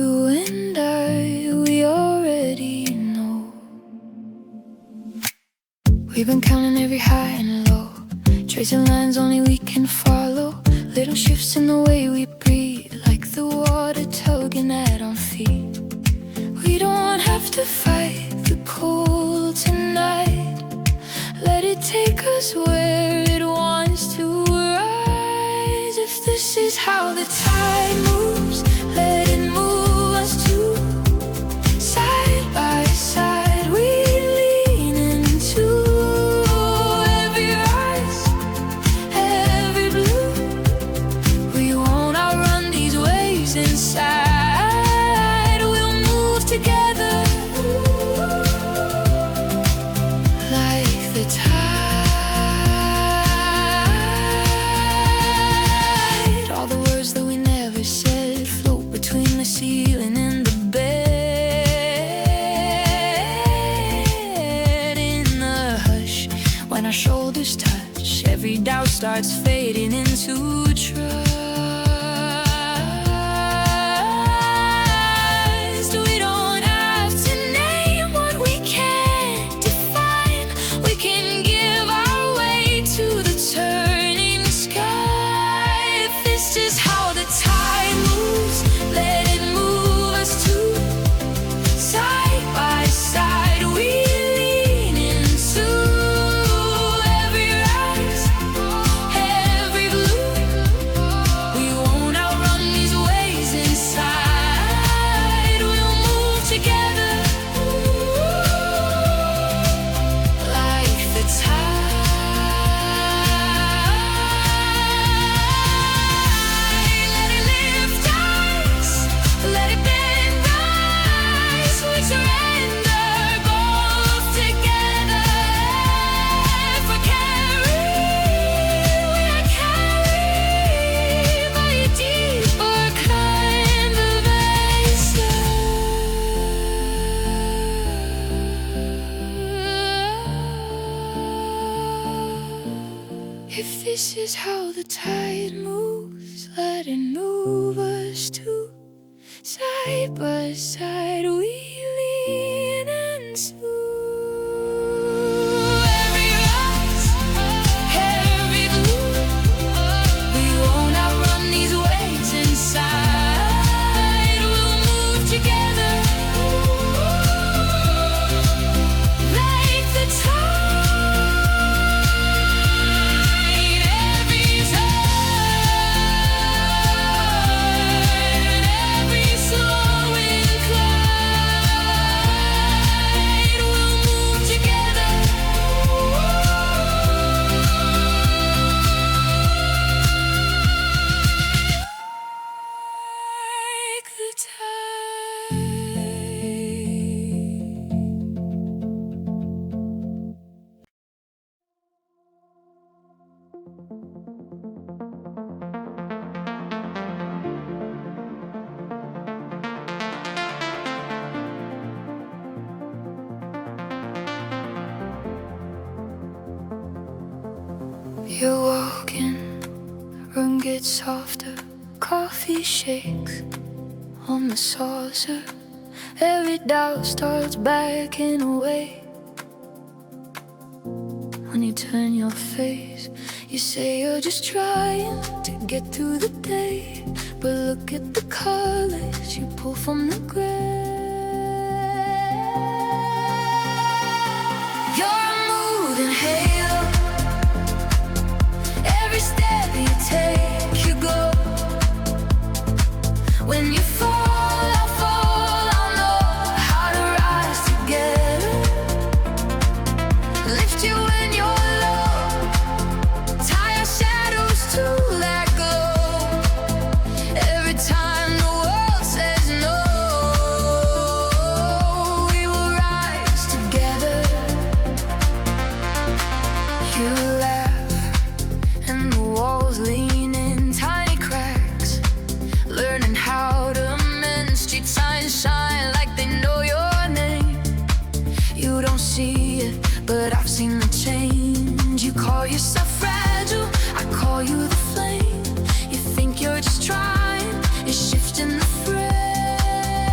You and I, we already know. We've been counting every high and low, tracing lines only we can follow. Little shifts in the way we breathe, like the water tugging at our feet. We don't have to fight the cold tonight. Let it take us where it wants to rise. If this is how the tide moves, let it move us too. Side by side we lean into every rise, every blue. We won't outrun these waves inside. We'll move together like the tide. All the words that we never said float between the ceiling and the bed. In the hush, when our shoulders touch, every doubt starts fading into trust. We don't have to name what we can't define. We can give our way to the turning sky. If this is how the tide moves, let it move us too. Side by side we lean into every rise, every blue. We won't outrun these waves inside. We'll move together like the tide. Let it lift us, let it bend us. We surrender both together. If we're carried, we are carried by a deeper kind of answer. If this is how the tide moves, let it move us too. Side by side we lean into every rise, every blue. We won't outrun these waves inside. We'll move together like the tide. Every turn, every slow incline, we'll move together like the tide. You're walking, room gets softer, coffee shakes on the saucer. Every doubt starts backing away. When you turn your face, you say you're just trying to get through the day. But look at the colors you pull from the gray. You're a moving halo. Every step you take, you go. When you fall, I'll fall. I'll know how to rise together. Lift you when you're low. Tie our shadows to that glow. Every time the world says no, we will rise together. You laugh and the walls lean in tiny cracks, learning how to mend street signs shine like they know your name. You don't see it, but I've seen the change. You call yourself fragile, I call you the flame. You think you're just trying, you're shifting the frame.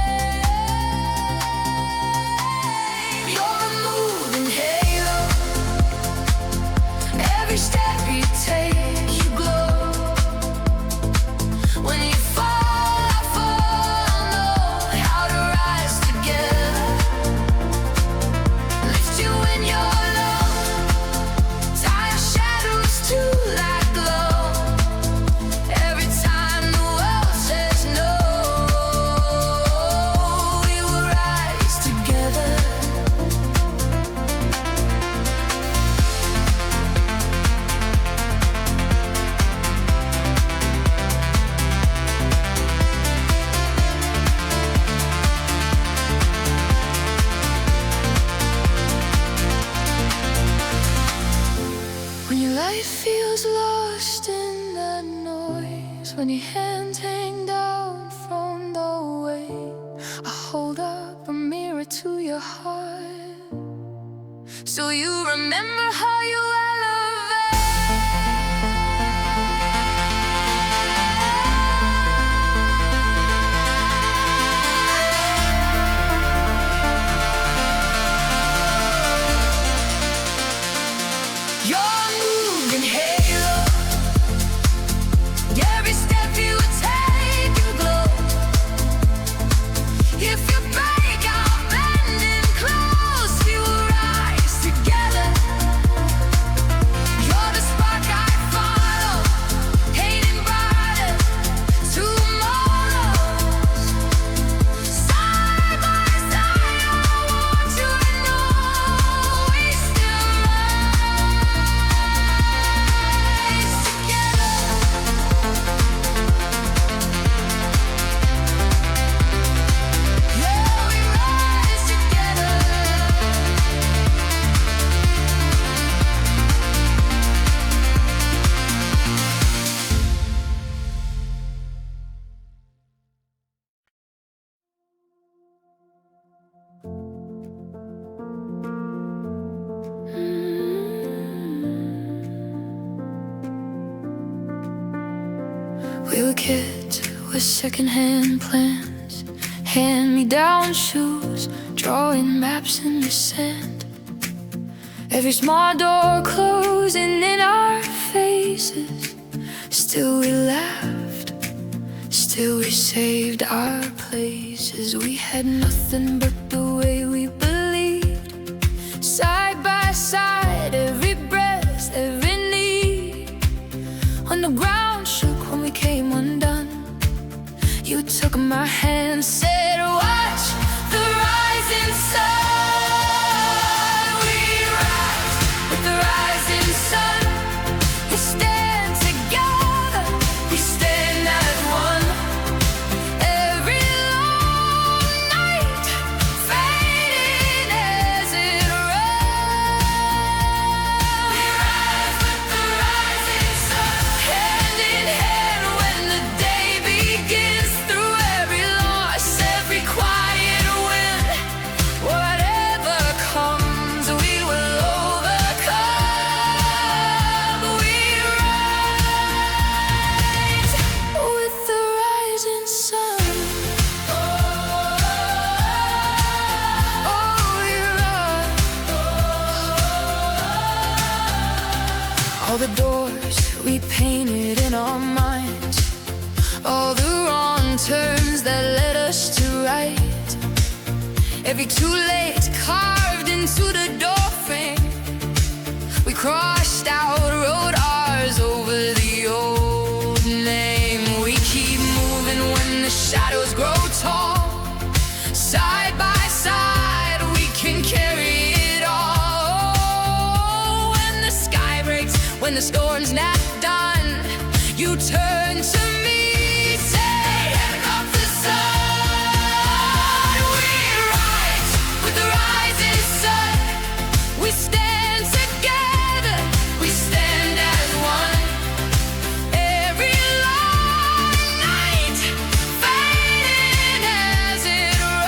when your hands hang down from the weight. I hold up a mirror to your heart, so you remember how you we were kids with secondhand plans, hand-me-down shoes, drawing maps in the sand. Every small door closing in our faces. Still we laughed, still we saved our places. We had nothing but the way we believed. Side by side, every breath, every need. When the ground shook, when we came undone, you took my hand, said, watch the rising sun. We rise with the rising sun. We stand together, we stand as one. Every long night fading as it runs. We rise with the rising sun, hand in hand when the day begins. Through every loss, every quiet win, whatever comes, we will overcome. We rise with the rising sun. Oh, we rise. All the doors we painted in our minds, all the wrong turns that led us to right. Every too late carved into the doorframe. We crossed out, wrote ours over the old name. We keep moving when the shadows grow tall. Side by side, we can carry it all. When the sky breaks, when the storm's not done, you turn to me, say, here comes the sun. We rise with the rising sun. We stand together, we stand as one. Every long night fading as it runs.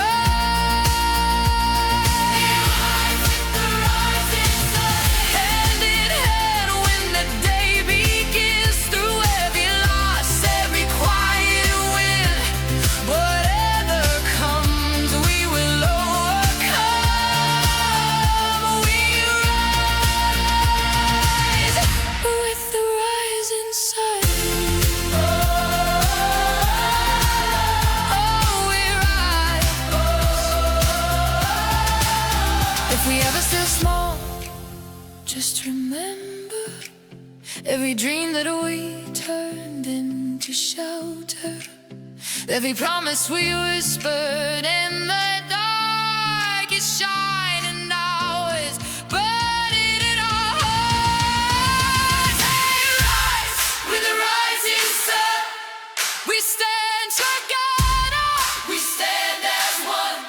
We rise with the rising sun, hand in hand when the day begins. Through every loss, every quiet win, whatever comes, we will overcome. We rise with the rising sun. Oh, we rise. If we ever still small, just remember every dream that we turned into shelter, every promise we whispered in the darkest shining hours, burning in our hearts. Hey, rise with the rising sun. We stand together, we stand as one.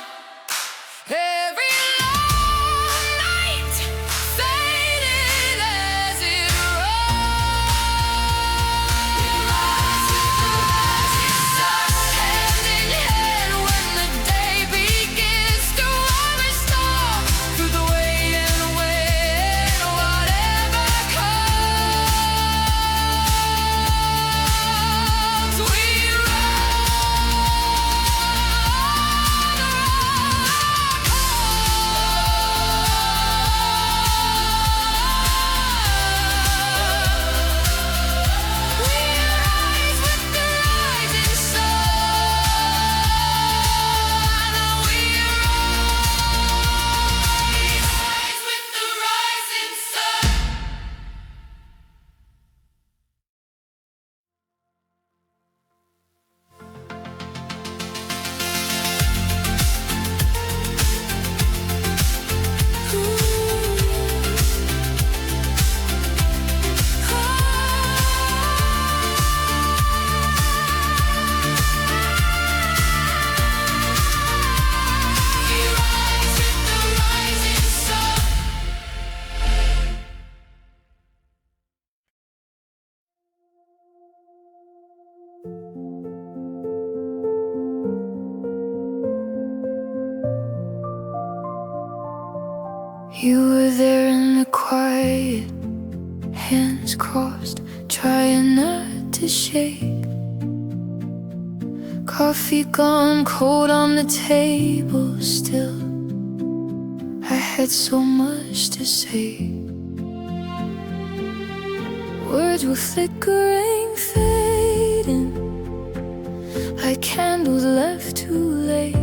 Every long night fading as it runs. We rise with the You were there in the quiet, hands crossed, trying not to shake. Coffee gone cold on the table still. I had so much to say. Words were flickering, fading, like candles left too late.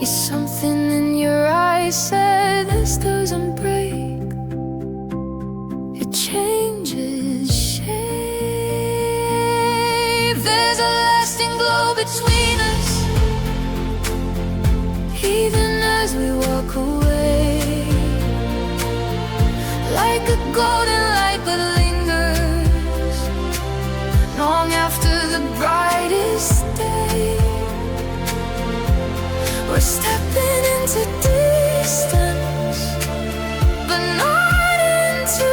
It's something in your eyes said this doesn't break. It changes shape. There's a lasting glow between us, even as we walk away. Like a golden light but lingers long after the brightest day. We're stepping into distance, but not into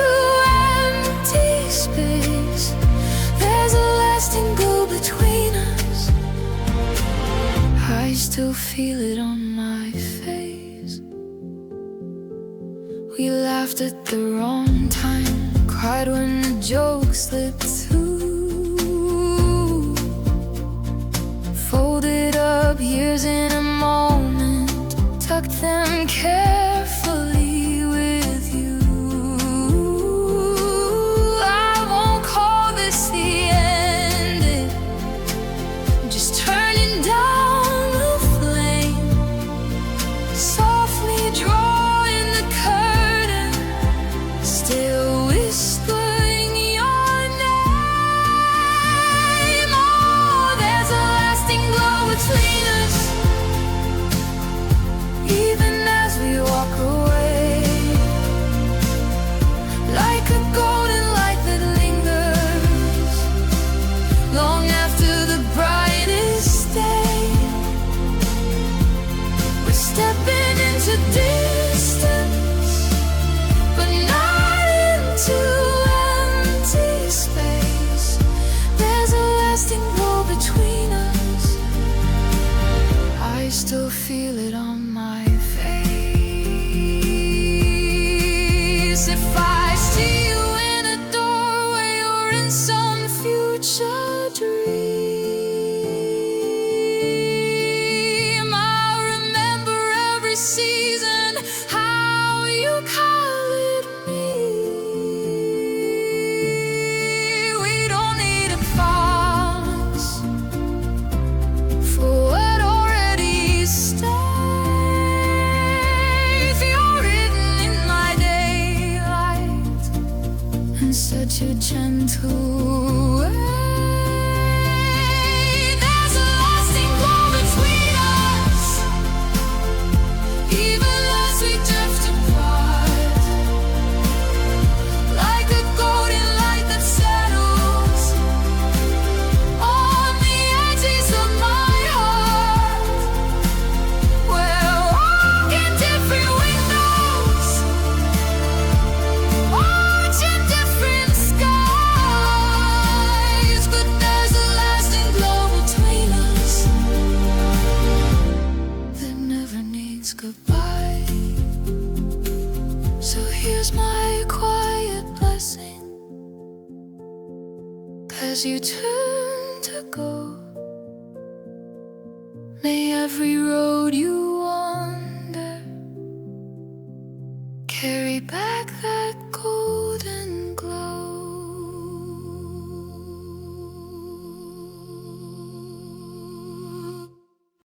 empty space. There's a lasting glow between us. I still feel it on my face. We laughed at the wrong time, cried when the joke slipped through. Folded up years in a moment, tucked them carefully with you. I won't call this the end, just turning down the flame, softly drawing the curtain, still whispering your name. Oh, there's a lasting glow between us, even as we walk away. Like a golden light that lingers long after the brightest day. We're stepping into distance, but not into empty space. There's a lasting glow between us. I still feel it on my face. If I see you in a doorway or in some future dream, I'll remember every season, how you colored me. We don't need a pause for what already stays. You're written in my daylight in such a gentle way. There's a lasting glow between us, even as we drift apart. Like a golden light that settles on the edges of my heart. We're walking different windows, watching different skies, but there's a lasting glow between us that never needs goodbye. So here's my quiet blessing as you turn to go. May every road you wander carry back that golden glow.